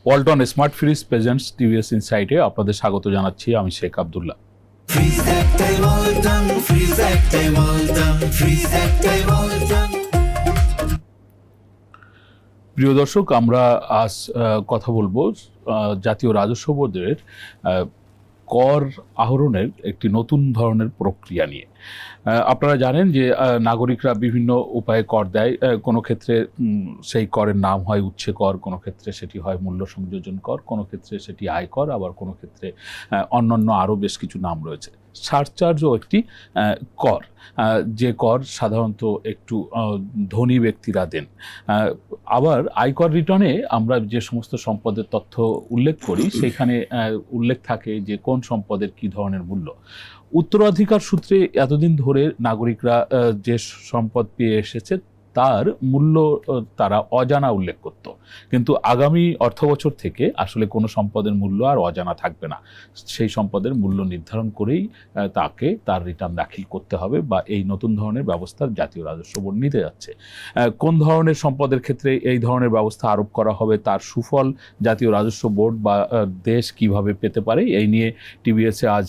Walton smart fridge presents TVS ইনসাইটে আপনাদের স্বাগত জানাচ্ছি। আমি শেখ আব্দুল্লাহ। প্রিয় দর্শক, আমরা আজ কথা বলবো জাতীয় রাজস্ব বোর্ডের কর আহরণের একটি নতুন ধরনের প্রক্রিয়া নিয়ে। আপনারা জানেন যে নাগরিকরা বিভিন্ন উপায়ে কর দেয়। কোনো ক্ষেত্রে সেই করের নাম হয় উচ্ছে কর, কোনো ক্ষেত্রে সেটি হয় মূল্য সংযোজন কর, কোনো ক্ষেত্রে সেটি আয়কর, আবার কোনো ক্ষেত্রে অন্যান্য আরও বেশ কিছু নাম রয়েছে। সারচার্জও একটি কর, যে কর সাধারণত একটু ধনী ব্যক্তিরা দেন। আবার আয়কর রিটার্নে আমরা যে সমস্ত সম্পদের তথ্য উল্লেখ করি সেখানে উল্লেখ থাকে যে কোন সম্পদের কী ধরনের মূল্য। উত্তরাধিকার সূত্রে এতদিন ধরে নাগরিকরা যে সম্পদ পেয়ে এসেছে তার মূল্য তারা অজানা উল্লেখ করত, কিন্তু আগামী অর্থবছর থেকে আসলে কোনো সম্পদের মূল্য আর অজানা থাকবে না। সেই সম্পদের মূল্য নির্ধারণ করেই তাকে তার রিটার্ন দাখিল করতে হবে, বা এই নতুন ধরনের ব্যবস্থা জাতীয় রাজস্ব বোর্ড নিতে যাচ্ছে। কোন ধরনের সম্পদের ক্ষেত্রে এই ধরনের ব্যবস্থা আরোপ করা হবে, তার সুফল জাতীয় রাজস্ব বোর্ড বা দেশ কিভাবে পেতে পারে, এই নিয়ে টিভিএসে আজ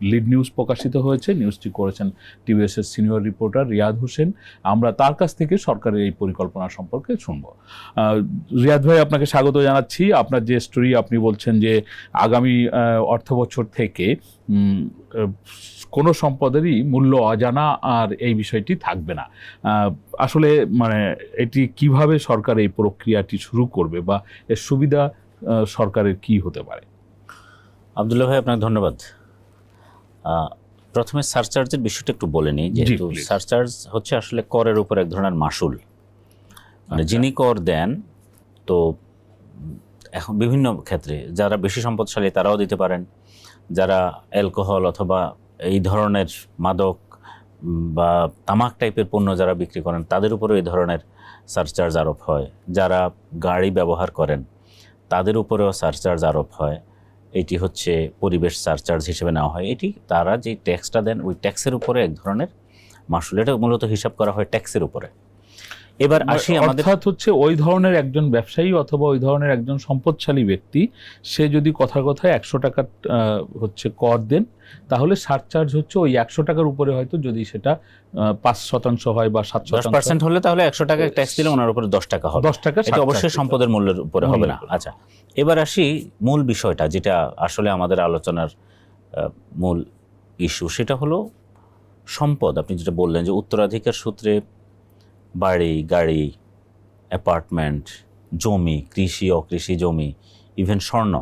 লিড নিউজ প্রকাশিত হয়েছে। নিউজটি করেছেন টিভিএসের সিনিয়র রিপোর্টার রিয়াদ হোসেন। আমরা তার কাছ থেকে সরকারের এই পরিকল্পনা সম্পর্কে শুনব। রিয়াদ ভাই, আপনাকে স্বাগত জানাচ্ছি। আপনার যে স্টোরি, আপনি বলছেন যে আগামী অর্থবছর থেকে কোনো সম্পদেরই মূল্য অজানা আর এই বিষয়টি থাকবে না। আসলে এটি কিভাবে সরকার এই প্রক্রিয়াটি শুরু করবে, বা এর সুবিধা সরকারের কি হতে পারে? আব্দুল্লাহ ভাই, আপনাকে ধন্যবাদ। প্রথমে সারচার্জের বিষয়টা একটু বলে নিই। যেহেতু সারচার্জ হচ্ছে আসলে করের উপর এক ধরনের মাসুল, যিনি কর দেন, তো এখন বিভিন্ন ক্ষেত্রে যারা বেশি সম্পদশালী তারাও দিতে পারেন, যারা অ্যালকোহল অথবা এই ধরনের মাদক বা তামাক টাইপের পণ্য যারা বিক্রি করেন তাদের উপরেও এই ধরনের সারচার্জ আরোপ হয়, যারা গাড়ি ব্যবহার করেন তাদের উপরেও সারচার্জ আরোপ হয়। এটি হচ্ছে পরিবেশ সারচার্জ হিসেবে নেওয়া হয়। এটি তারা যে ট্যাক্সটা দেন ওই ট্যাক্সের উপরে এক ধরনের মাসুল, এটা মূলত হিসাব করা হয় ট্যাক্সের উপরে। এবার আসি আমাদের, অর্থাৎ হচ্ছে ওই ধরনের একজন ব্যবসায়ী অথবা ওই ধরনের একজন সম্পদশালী ব্যক্তি, সে যদি কথায় 100 টাকা হচ্ছে কর দেন, তাহলে সারচার্জ হচ্ছে ওই 100 টাকার উপরে, হয়তো যদি সেটা 5% হয় বা 7% হলে তাহলে 100 টাকা ট্যাক্স দিলে ওনার উপরে 10 টাকা হবে। 10 টাকা এটা অবশ্যই সম্পদের মূল্যের উপরে হবে না। আচ্ছা, এবার আসি মূল বিষয়টা, যেটা আসলে আমাদের আলোচনার মূল ইস্যু, সেটা হলো সম্পদ। আপনি যেটা বললেন যে উত্তরাধিকার সূত্রে বাড়ি, গাড়ি, অ্যাপার্টমেন্ট, জমি, কৃষি, অকৃষি জমি, ইভেন স্বর্ণ,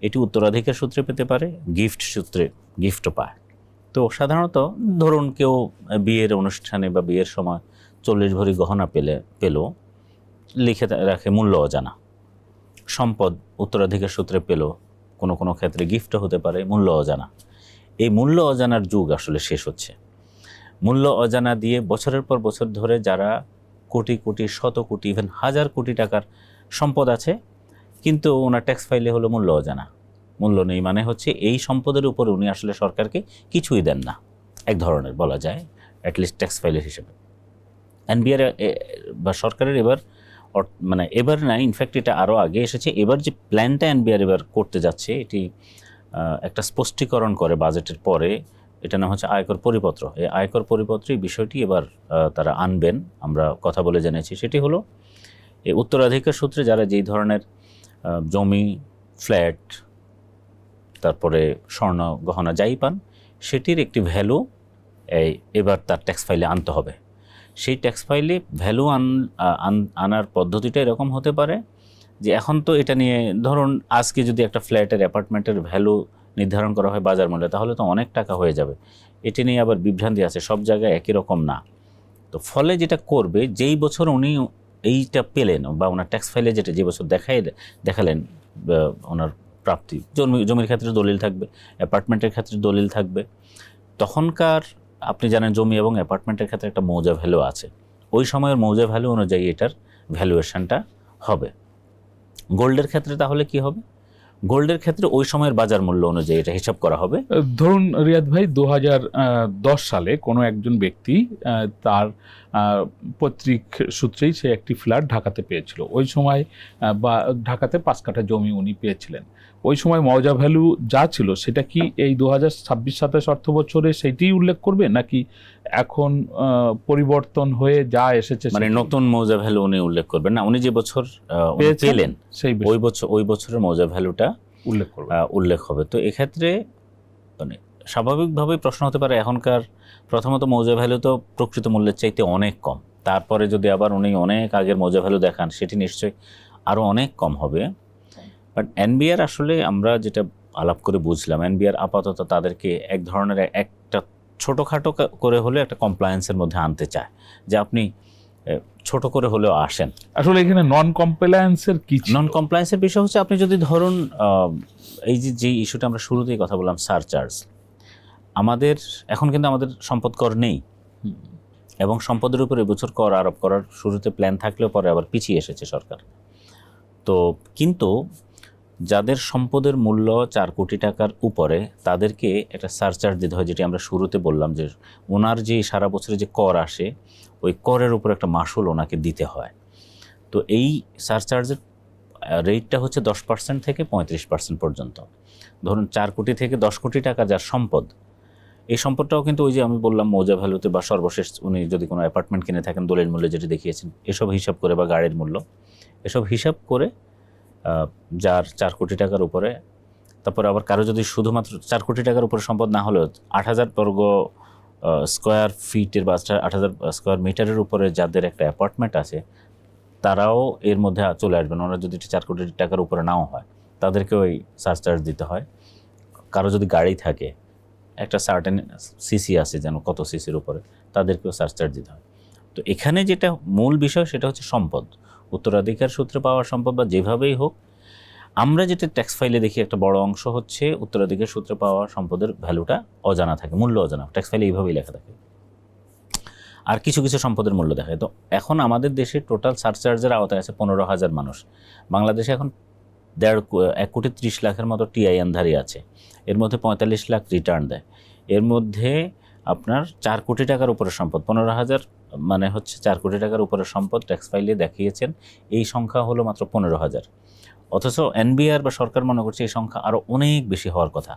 এটি উত্তরাধিকার সূত্রে পেতে পারে, গিফট সূত্রে গিফটও পায়। তো সাধারণত ধরুন কেউ বিয়ের অনুষ্ঠানে বা বিয়ের সময় 40 ভরি গহনা পেল, লিখে রাখে মূল্য অজানা। সম্পদ উত্তরাধিকার সূত্রে পেল, কোনো কোনো ক্ষেত্রে গিফটও হতে পারে, মূল্য অজানা। এই মূল্য অজানার যুগ আসলে শেষ হচ্ছে। মূল্য অজানা দিয়ে বছরের পর বছর ধরে যারা কোটি কোটি, শত কোটি, ইভেন হাজার কোটি টাকার সম্পদ আছে, কিন্তু ওনার ট্যাক্স ফাইলে হলো মূল্য অজানা। মূল্য নেই মানে হচ্ছে এই সম্পদের উপরে উনি আসলে সরকারকে কিছুই দেন না, এক ধরনের বলা যায়, অ্যাটলিস্ট ট্যাক্স ফাইলের হিসেবে। এনবিআর বা সরকারের এবার না, ইনফ্যাক্ট এটা আরও আগে এসেছে। এবার যে প্ল্যানটা এনবিআর এবার করতে যাচ্ছে, এটি একটা স্পষ্টীকরণ করে বাজেটের পরে, এটা নাম হচ্ছে আয়কর পরিপত্র। এই আয়কর পরিপত্রে এই বিষয়টি এবার তারা আনবেন, আমরা কথা বলে জেনেছি। সেটি হলো এই উত্তরাধিকার সূত্রে যারা যেই ধরনের জমি, ফ্ল্যাট, তারপরে স্বর্ণ গহনা যাই পান, সেটির একটি ভ্যালু এবার তার ট্যাক্স ফাইলে আনতে হবে। সেই ট্যাক্স ফাইলে ভ্যালু আনার পদ্ধতিটা এরকম হতে পারে যে, এখন তো এটা নিয়ে ধরুন আজকে যদি একটা ফ্ল্যাটের, অ্যাপার্টমেন্টের ভ্যালু নির্ধারণ করা হয় বাজার মূল্যে, তাহলে তো অনেক টাকা হয়ে যাবে। এটি নিয়ে আবার বিভ্রান্তি আছে, সব জায়গায় একই রকম না। তো ফলে যেটা করবে, যেই বছর উনি এইটা পেলেন বা ওনার ট্যাক্স ফাইলে যেটা যে বছর দেখালেন ওনার প্রাপ্তি, জমির ক্ষেত্রে দলিল থাকবে, অ্যাপার্টমেন্টের ক্ষেত্রে দলিল থাকবে, তখনকার আপনি জানেন জমি এবং অ্যাপার্টমেন্টের ক্ষেত্রে একটা মৌজা ভ্যালু আছে, ওই সময়ের মৌজা ভ্যালু অনুযায়ী এটার ভ্যালুয়েশনটা হবে। গোল্ডের ক্ষেত্রে তাহলে কি হবে? গোল্ডের ক্ষেত্রে ওই সময়ের বাজার মূল্য অনুযায়ী এটা হিসাব করা হবে। ধরুন রিয়াদ ভাই, 2010 সালে কোনো একজন ব্যক্তি তার পৈতৃক সূত্রেই সে একটি ফ্ল্যাট ঢাকাতে পেয়েছিল ওই সময়, বা ঢাকাতে 5 কাঠা জমি উনি পেয়েছিলেন। ওই সময় মৌজা ভ্যালু যা ছিল সেটা কি এই 2026-27 অর্থ বছরে সেইটিই উল্লেখ করবে, নাকি এখন পরিবর্তন হয়ে যা এসেছে মানে নতুন মৌজা ভ্যালু উনি উল্লেখ করবেন না? উনি যে বছর পেলেন সেই ওই বছরের মৌজা ভ্যালুটা উল্লেখ হবে। তো এক্ষেত্রে মানে স্বাভাবিকভাবেই প্রশ্ন হতে পারে, এখনকার প্রথমত মৌজা ভ্যালু তো প্রকৃত মূল্যের চাইতে অনেক কম, তারপরে যদি আবার উনি অনেক আগের মৌজা ভ্যালু দেখান সেটি নিশ্চয়ই আরও অনেক কম হবে। বাট এনবিআর আসলে আমরা যেটা আলাপ করে বুঝলাম, এনবিআর আপাতত তাদেরকে এক ধরনের একটা ছোটোখাটো করে হলেও একটা কমপ্লায়েন্সের মধ্যে আনতে চায়, যে আপনি ছোট করে হলেও আসেন। আসলে এখানে নন কমপ্লায়েন্সের কি? নন কমপ্লায়েন্সের বিষয় হচ্ছে, আপনি যদি ধরুন এই যে ইস্যুটা আমরা শুরুতেই কথা বললাম, সারচার্জ, আমাদের এখন কিন্তু আমাদের সম্পদ কর নেই, এবং সম্পদের উপর এবছর কর আরোপ করার শুরুতে প্ল্যান থাকলেও পরে আবার পিছিয়ে এসেছে সরকার। তো কিন্তু যাদের সম্পদের মূল্য 4 কোটি টাকার উপরে তাদেরকে একটা সারচার্জ দিতে হয়, যেটি আমরা শুরুতে বললাম যে ওনার যে সারা বছরে যে কর আসে ওই করের উপর একটা মাসুল ওনাকে দিতে হয়। তো এই সারচার্জের রেটটা হচ্ছে 10% থেকে 35% পর্যন্ত। ধরুন 4 কোটি থেকে 10 কোটি টাকা যার সম্পদ, এই সম্পদটাও কিন্তু ওই যে আমি বললাম মৌজা ভ্যালুতে বা সর্বশেষ উনি যদি কোনো অ্যাপার্টমেন্ট কিনে থাকেন দলিল মূল্য যেটি দেখিয়েছেন এসব হিসাব করে, বা গাড়ির মূল্য এসব হিসাব করে যার 4 কোটি টাকার উপরে, তারপরে আবার কারো যদি শুধুমাত্র 4 কোটি টাকার উপরে সম্পদ না হলেও 8,000 বর্গ স্কোয়ার ফিটের বা 8,000 স্কোয়ার মিটারের উপরে যাদের একটা অ্যাপার্টমেন্ট আছে তারাও এর মধ্যে চলে আসবেন। ওনারা যদি 4 কোটি টাকার উপরে নাও হয় তাদেরকে ওই সারচার্জ দিতে হয়। কারো যদি গাড়ি থাকে, একটা সার্টেন সিসি আছে যেন কত সিসির উপরে, তাদেরকেও সারচার্জ দিতে হয়। তো এখানে যেটা মূল বিষয় সেটা হচ্ছে সম্পদ, উত্তরাধিকার সূত্রে পাওয়া সম্পদ বা যেভাবেই হোক। আমরা যেটা ট্যাক্স ফাইলে দেখি একটা বড় অংশ হচ্ছে উত্তরাধিকার সূত্রে পাওয়া সম্পদের ভ্যালুটা অজানা থাকে, মূল্য অজানা, ট্যাক্স ফাইলে এইভাবেই লেখা থাকে। আর কিছু কিছু সম্পদের মূল্য দেখায়। তো এখন আমাদের দেশে টোটাল সারচার্জের আওতায় আছে 15,000 মানুষ। বাংলাদেশে এখন 1,30,00,000 মতো টিআইএনধারী আছে, এর মধ্যে 45 লাখ রিটার্ন দেয়। এর মধ্যে আপনার 4 কোটি টাকার উপরে সম্পদ, 15,000 মানে হচ্ছে 4 কোটি টাকার উপরে সম্পদ ট্যাক্স ফাইলে দেখিয়েছেন, এই সংখ্যা হলো মাত্র 15,000। অথচ এনবিআর বা সরকার মনে করছে এই সংখ্যা আরও অনেক বেশি হওয়ার কথা।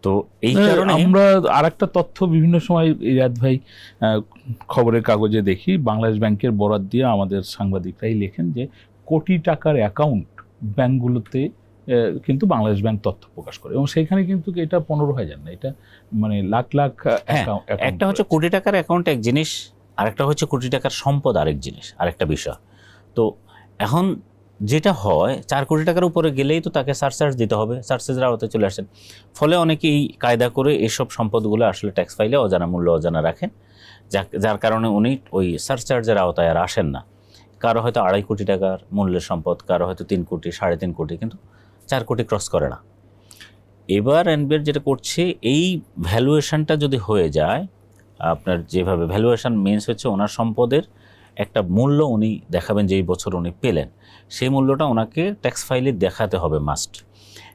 তো এই কারণে আমরা আরেকটা তথ্য বিভিন্ন সময় রিয়াদ ভাই খবরের কাগজে দেখি, বাংলাদেশ ব্যাংকের বরাত দিয়ে আমাদের সাংবাদিকরাই লেখেন যে কোটি টাকার অ্যাকাউন্ট ব্যাংকগুলোতে কিন্তু বাংলাদেশ ব্যাংক তথ্য প্রকাশ করে, এবং সেখানে কিন্তু এটা 15,000 না, এটা মানে লাখ লাখ অ্যাকাউন্ট। একটা হচ্ছে কোটি টাকার অ্যাকাউন্ট এক জিনিস, আরেকটা হচ্ছে কোটি টাকার সম্পদ আরেক জিনিস, আরেকটা বিষয়। তো এখন যেটা হয় 4 কোটি টাকার উপরে গেলেই তো তাকে সারচার্জ দিতে হবে, সারচার্জের আওতায় চলে আসেন। ফলে অনেকেই কায়দা করে এসব সম্পদগুলো আসলে ট্যাক্স ফাইলে অজানা মূল্য অজানা রাখেন, যার কারণে উনি ওই সারচার্জের আওতায় আর আসেন না। কারো হয়তো 2.5 কোটি টাকার মূল্যের সম্পদ, কারো হয়তো 3 কোটি 3.5 কোটি, কিন্তু 4 কোটি ক্রস করে না। এবার এনবিআর যেটা করছে, এই ভ্যালুয়েশনটা যদি হয়ে যায়, আপনার যেভাবে ভ্যালুয়েশন মিনস হচ্ছে ওনার সম্পদের একটা মূল্য উনি দেখাবেন যেই বছর উনি পেলেন, সেই মূল্যটা ওনাকে ট্যাক্স ফাইলে দেখাতে হবে মাস্ট।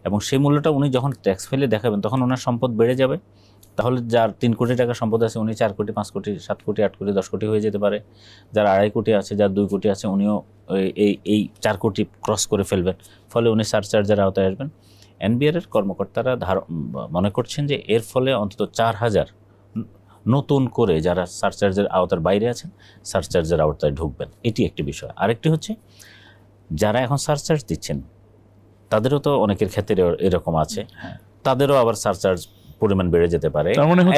এবং সেই মূল্যটা উনি যখন ট্যাক্স ফাইলে দেখাবেন তখন ওনার সম্পদ বেড়ে যাবে। তাহলে যার 3 কোটি টাকা সম্পদ আছে উনি 4 কোটি 5 কোটি 7 কোটি 8 কোটি 10 কোটি হয়ে যেতে পারে। যার 2.5 কোটি আছে, যার 2 কোটি আছে, উনিও এই 4 কোটি ক্রস করে ফেলবেন। ফলে উনি সারচার্জের আওতায় আসবেন। এনবিআর কর্মকর্তারা মনে করছেন যে এর ফলে অন্তত 4,000 নতুন করে যারা সারচার্জের আওতার বাইরে আছেন সারচার্জের আওতায় ঢুকবেন। এটি একটি বিষয়। আরেকটি হচ্ছে যারা এখন সারচার্জ দিচ্ছেন তাদেরও তো অনেকের ক্ষেত্রে এরকম আছে, তাদেরও আবার সারচার্জ পরিমাণ বেড়ে যেতে পারে।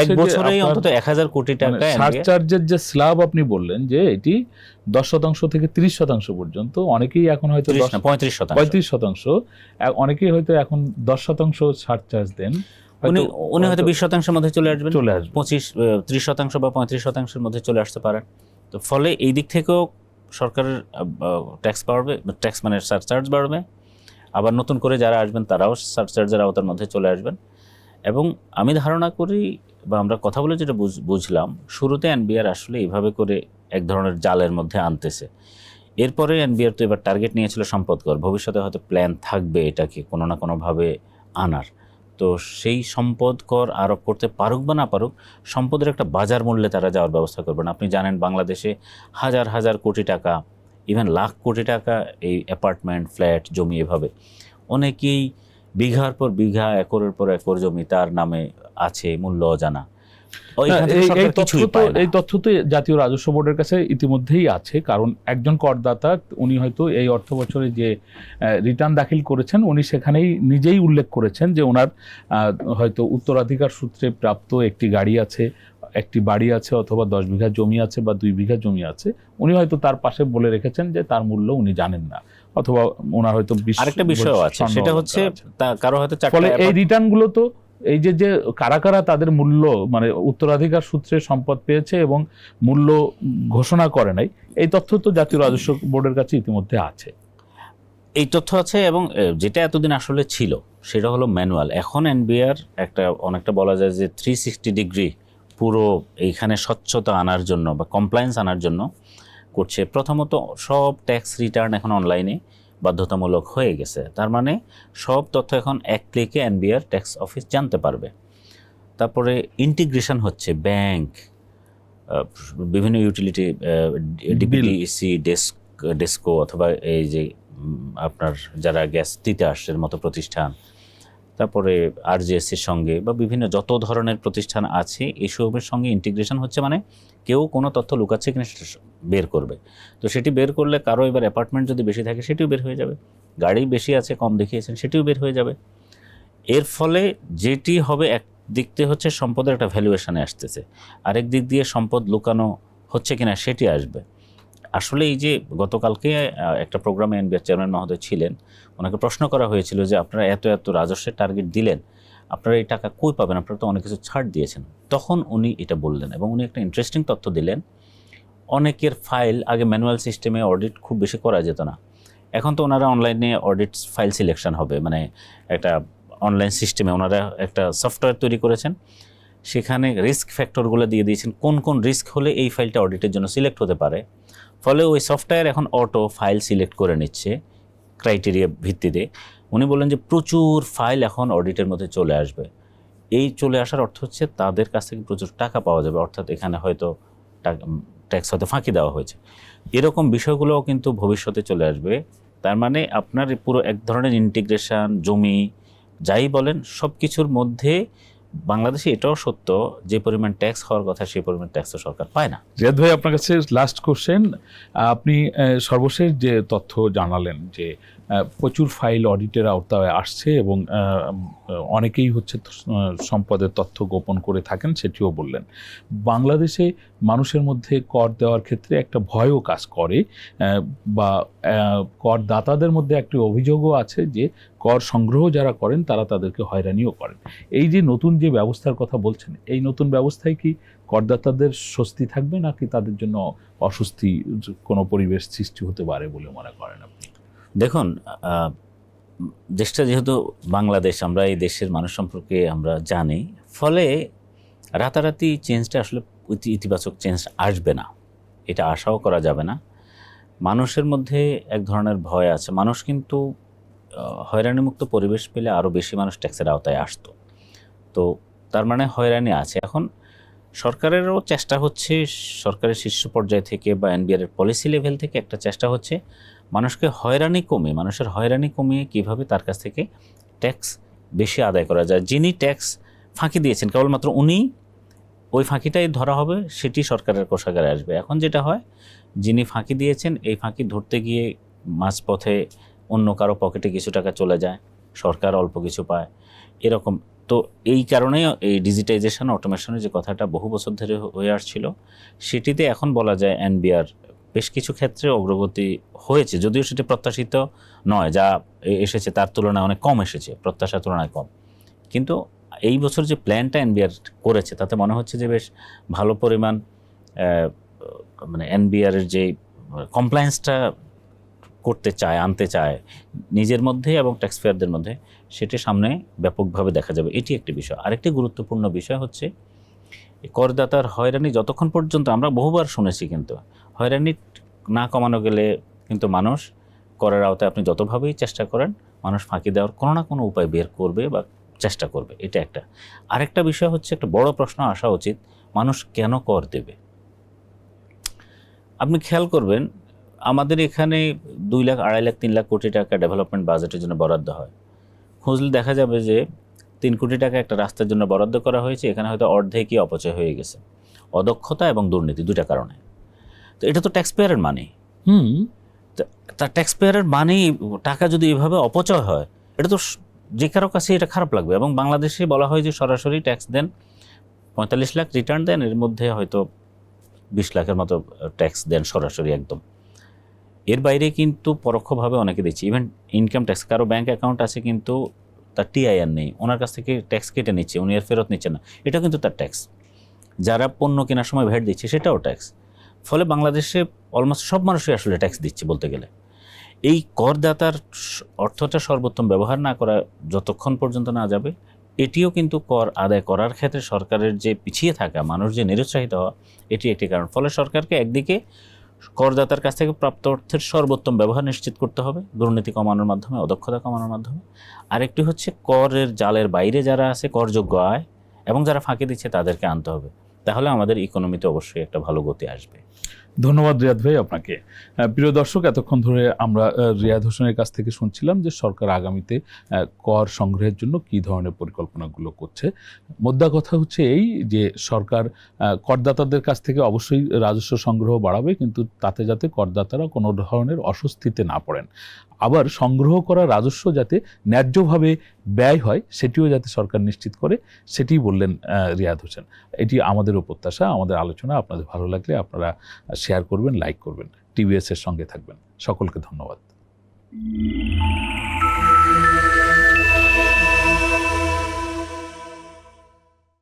এক বছরেই অন্তত 1,000 কোটি টাকা সারচার্জের যে স্ল্যাব আপনি বললেন যে এটি 10% থেকে 30% পর্যন্ত, অনেকেই এখন হয়তো 35%, অনেকেই হয়তো এখন 10% সারচার্জ দেন, উনি হয়তো 20%-এর মধ্যে চলে আসবেন, 30% বা 35%-এর মধ্যে চলে আসতে পারেন। তো ফলে এই দিক থেকেও সরকারের ট্যাক্স বাড়বে, ট্যাক্স মানে সারচার্জ বাড়বে। আবার নতুন করে যারা আসবেন তারাও সারচার্জের আওতার মধ্যে চলে আসবেন। এবং আমি ধারণা করি বা আমরা কথা বলে যেটা বুঝলাম, শুরুতে এনবিআর আসলে এইভাবে করে এক ধরনের জালের মধ্যে আনতেছে। এরপরে এনবিআর তো এবার টার্গেট নিয়েছিল সম্পদ কর, ভবিষ্যতে হয়তো প্ল্যান থাকবে এটাকে কোনো না কোনোভাবে আনার। তো সেই সম্পদ কর আরোপ করতে পারুক বা না পারুক, সম্পদের একটা বাজার মূল্যে তারা যাওয়ার ব্যবস্থা করবেন। আপনি জানেন বাংলাদেশে হাজার হাজার কোটি টাকা, ইভেন লাখ কোটি টাকা এই অ্যাপার্টমেন্ট, ফ্ল্যাট, জমি, এভাবে অনেকেই বিঘার পর বিঘা, একরের পর একর জমি তার নামে আছে, মূল্য অজানা। এই তথ্য তো জাতীয় রাজস্ব বোর্ডের কাছে ইতিমধ্যেই আছে, কারণ একজন করদাতা উনি হয়তো এই অর্থ বছরে যে রিটার্ন দাখিল করেছেন উনি সেখানেই নিজেই উল্লেখ করেছেন যে ওনার হয়তো উত্তরাধিকার সূত্রে প্রাপ্ত একটি গাড়ি আছে, একটি বাড়ি আছে, অথবা 10 বিঘা জমি আছে বা 2 বিঘা জমি আছে। উনি হয়তো তার পাশে বলে রেখেছেন যে তার মূল্য উনি জানেন না, অথবা ওনার হয়তো আরেকটা বিষয় আছে, সেটা হচ্ছে কারো হয়তো ফলে এই রিটার্নগুলো তো এই যে কারা কারা তাদের মূল্য মানে উত্তরাধিকার সূত্রে সম্পদ পেয়েছে এবং মূল্য ঘোষণা করে নাই, এই তথ্য তো জাতীয় রাজস্ব বোর্ডের কাছে ইতিমধ্যে আছে। এই তথ্য আছে, এবং যেটা এতদিন আসলে ছিল সেটা হলো ম্যানুয়াল। এখন এনবিআর অনেকটা বলা যায় যে 360 ডিগ্রি পুরো এইখানে স্বচ্ছতা আনার জন্য বা কমপ্লায়েন্স আনার জন্য করছে। প্রথমত সব ট্যাক্স রিটার্ন এখন অনলাইনে বাধ্যতামূলক হয়ে গেছে, তার মানে সব তথ্য এখন এক ক্লিকে এনবিআর ট্যাক্স অফিস জানতে পারবে। তারপরে ইন্টিগ্রেশন হচ্ছে ব্যাংক, বিভিন্ন ইউটিলিটি, ডিপিডিসি, ডেস্কো, অথবা এই যে আপনার যারা গ্যাস দিতে আসছে মতো প্রতিষ্ঠান, তারপরে আরজিএসির সঙ্গে বা বিভিন্ন যত ধরনের প্রতিষ্ঠান আছে এসবের সঙ্গে ইন্টিগ্রেশন হচ্ছে, মানে কেউ কোনো তথ্য লুকাচ্ছে কিনা সেটা বের করবে। তো সেটি বের করলে কারো এবার অ্যাপার্টমেন্ট যদি বেশি থাকে সেটিও বের হয়ে যাবে, গাড়ি বেশি আছে কম দেখিয়েছেন সেটিও বের হয়ে যাবে। এর ফলে যেটি হবে, এক দিক দিয়ে হচ্ছে সম্পদের একটা ভ্যালুয়েশনে আসতেছে, আরেক দিক দিয়ে সম্পদ লুকানো হচ্ছে কিনা সেটি আসবে। আসলে এই যে গতকালকে একটা প্রোগ্রামে এনবিআর চেয়ারম্যান মহোদয় ছিলেন, ওনাকে প্রশ্ন করা হয়েছিল যে আপনারা এত এত রাজস্বের টার্গেট দিলেন, আপনারা এই টাকা কই পাবেন, আপনারা তো অনেক কিছু ছাড় দিয়েছেন। তখন উনি এটা বললেন, এবং উনি একটা ইন্টারেস্টিং তথ্য দিলেন। অনেকের ফাইল আগে ম্যানুয়াল সিস্টেমে অডিট খুব বেশি করা যেত না, এখন তো ওনারা অনলাইনে অডিট ফাইল সিলেকশন হবে, মানে একটা অনলাইন সিস্টেমে ওনারা একটা সফটওয়্যার তৈরি করেছেন, সেখানে রিস্ক ফ্যাক্টরগুলো দিয়ে দিয়েছেন, কোন কোন রিস্ক হলে এই ফাইলটা অডিটের জন্য সিলেক্ট হতে পারে। ফলে ওই সফটওয়্যার এখন অটো ফাইল সিলেক্ট করে নিচ্ছে ক্রাইটেরিয়া ভিত্তিতে। উনি বললেন যে প্রচুর ফাইল এখন অডিটের মধ্যে চলে আসবে। এই চলে আসার অর্থ হচ্ছে তাদের কাছ থেকে প্রচুর টাকা পাওয়া যাবে, অর্থাৎ এখানে হয়তো ট্যাক্স হয়তো ফাঁকি দেওয়া হয়েছে, এরকম বিষয়গুলোও কিন্তু ভবিষ্যতে চলে আসবে। তার মানে আপনার পুরো এক ধরনের ইন্টিগ্রেশন, জমি যাই বলেন সব কিছুর মধ্যে বাংলাদেশে এটাও সত্য, যে পরিমাণ ট্যাক্স হওয়ার কথা সেই পরিমাণ ট্যাক্স সরকার পায় না। রিয়াদ ভাই, আপনার কাছে লাস্ট কোশ্চেন, আপনি সর্বশেষ যে তথ্য জানালেন যে প্রচুর ফাইল অডিটের আওতায় আসছে এবং অনেকেই হচ্ছে সম্পদের তথ্য গোপন করে থাকেন, সেটিও বললেন। বাংলাদেশে মানুষের মধ্যে কর দেওয়ার ক্ষেত্রে একটা ভয়ও কাজ করে, বা করদাতাদের মধ্যে একটি অভিযোগও আছে যে কর সংগ্রহ যারা করেন তারা তাদেরকে হয়রানিও করেন। এই যে নতুন যে ব্যবস্থার কথা বলছেন, এই নতুন ব্যবস্থায় কি করদাতাদের স্বস্তি থাকবে, নাকি তাদের জন্য অস্বস্তি কোনো পরিবেশ সৃষ্টি হতে পারে বলে মনে করেন আপনি? দেখুন, দেশটা যেহেতু বাংলাদেশ, আমরা এই দেশের মানুষ সম্পর্কে আমরা জানি, ফলে রাতারাতি চেঞ্জটা আসলে ইতিবাচক চেঞ্জ আসবে না, এটা আশাও করা যাবে না। মানুষের মধ্যে এক ধরনের ভয় আছে, মানুষ কিন্তু হয়রানিমুক্ত পরিবেশ পেলে আরও বেশি মানুষ ট্যাক্সের আওতায় আসতো। তো তার মানে হয়রানি আছে। এখন সরকারেরও চেষ্টা হচ্ছে, সরকারের শীর্ষ পর্যায় থেকে বা এনবিআর এর পলিসি লেভেল থেকে একটা চেষ্টা হচ্ছে মানুষকে মানুষের হয়রানি কমিয়ে কীভাবে তার কাছ থেকে ট্যাক্স বেশি আদায় করা যায়। যিনি ট্যাক্স ফাঁকি দিয়েছেন কেবলমাত্র উনি, ওই ফাঁকিটাই ধরা হবে, সেটি সরকারের কোষাগারে আসবে। এখন যেটা হয়, যিনি ফাঁকি দিয়েছেন এই ফাঁকি ধরতে গিয়ে মাঝপথে অন্য কারো পকেটে কিছু টাকা চলে যায়, সরকার অল্প কিছু পায়, এরকম। তো এই কারণেই এই ডিজিটাইজেশন, অটোমেশনের যে কথাটা বহু বছর ধরে হয়ে আসছিল, সেটিতে এখন বলা যায় এনবিআর বেশ কিছু ক্ষেত্রে অগ্রগতি হয়েছে, যদিও সেটা প্রত্যাশিত নয়, যা এসেছে তার তুলনায় অনেক কম এসেছে, প্রত্যাশার তুলনায় কম। কিন্তু এই বছর যে প্ল্যানটা এনবিআর করেছে তাতে মনে হচ্ছে যে বেশ ভালো পরিমাণ মানে এনবিআরের যে কমপ্লায়েন্সটা করতে চায়, আনতে চায় নিজের মধ্যে এবং ট্যাক্স পেয়ারদের মধ্যে, সেটি সামনে ব্যাপকভাবে দেখা যাবে। এটি একটি বিষয়। আরেকটি গুরুত্বপূর্ণ বিষয় হচ্ছে করদাতার হয়রানি যতক্ষণ পর্যন্ত, আমরা বহুবার শুনেছি, কিন্তু হয়রানি না কমানো গেলে কিন্তু মানুষ করের আওতায় আপনি যতভাবেই চেষ্টা করেন, মানুষ ফাঁকি দেওয়ার কোনো না কোনো উপায় বের করবে বা চেষ্টা করবে, এটা একটা। আরেকটা বিষয় হচ্ছে, একটা বড় প্রশ্ন আসা উচিত, মানুষ কেন কর দেবে? আপনি খেয়াল করবেন, আমাদের এখানে 2 লাখ, 2.5 লাখ, 3 লাখ কোটি টাকা ডেভেলপমেন্ট বাজেটের জন্য বরাদ্দ হয়। খুঁজলে দেখা যাবে যে 3 কোটি টাকা একটা রাস্তার জন্য বরাদ্দ করা হয়েছে, এখানে হয়তো অর্ধেকই অপচয় হয়ে গেছে, অদক্ষতা এবং দুর্নীতি, 2টা কারণে। তো এটা তো ট্যাক্স পেয়ারের মানি। তার ট্যাক্স পেয়ারের মানি, টাকা যদি এভাবে অপচয় হয়, এটা তো যে কারো কাছে এটা খারাপ লাগবে। এবং বাংলাদেশে বলা হয় যে সরাসরি ট্যাক্স দেন 45 লাখ, রিটার্ন দেন, এর মধ্যে হয়তো 20 লাখের মতো ট্যাক্স দেন সরাসরি একদম। এর বাইরে কিন্তু পরোক্ষভাবে অনেকে দিচ্ছে। ইভেন ইনকাম ট্যাক্স, কারো ব্যাঙ্ক অ্যাকাউন্ট আছে কিন্তু তার টিআইআর নেই, ওনার কাছ থেকে ট্যাক্স কেটে নিচ্ছে, উনি আর ফেরত নিচ্ছে না, এটা কিন্তু তার ট্যাক্স। যারা পণ্য কেনার সময় ভ্যাট দিচ্ছে, সেটাও ট্যাক্স। ফলে বাংলাদেশে অলমোস্ট সব মানুষই আসলে ট্যাক্স দিচ্ছে বলতে গেলে। এই করদাতার অর্থটা সর্বোত্তম ব্যবহার না করা যতক্ষণ পর্যন্ত না যাবে, এটিও কিন্তু কর আদায় করার ক্ষেত্রে সরকারের যে পিছিয়ে থাকা, মানুষ যে নিরুৎসাহিত হওয়া, এটি একটি কারণ। ফলে সরকারকে একদিকে করদাতার কাছ থেকে প্রাপ্ত অর্থের সর্বোত্তম ব্যবহার নিশ্চিত করতে হবে দুর্নীতি কমানোর মাধ্যমে, অদক্ষতা কমানোর মাধ্যমে। আরেকটি হচ্ছে করের জালের বাইরে যারা আছে, করযোগ্য আয় এবং যারা ফাঁকি দিচ্ছে, তাদেরকে আনতে হবে। তাহলে আমাদের ইকোনমিতে অবশ্যই একটা ভালো গতি আসবে। ধন্যবাদ রিয়াদ ভাই আপনাকে। প্রিয় দর্শক, এতক্ষণ ধরে আমরা রিয়াদ হোসেনের কাছ থেকে শুনছিলাম যে সরকার আগামীতে কর সংগ্রহের জন্য কী ধরনের পরিকল্পনাগুলো করছে। মোদ্দা কথা হচ্ছে এই যে সরকার করদাতাদের কাছ থেকে অবশ্যই রাজস্ব সংগ্রহ বাড়াবে, কিন্তু তাতে যাতে করদাতারা কোনো ধরনের অস্বস্তিতে না পড়েন। আবার সংগ্রহ করা রাজস্ব যাতে ন্যায্যভাবে ব্যয় হয়, সেটিও যাতে সরকার নিশ্চিত করে, সেটিই বললেন রিয়াদ হোসেন। এটি আমাদেরও প্রত্যাশা। আমাদের আলোচনা আপনাদের ভালো লাগলে আপনারা শেয়ার করবেন, লাইক করবেন, টিভিএস এর সঙ্গে থাকবেন। সকলকে ধন্যবাদ।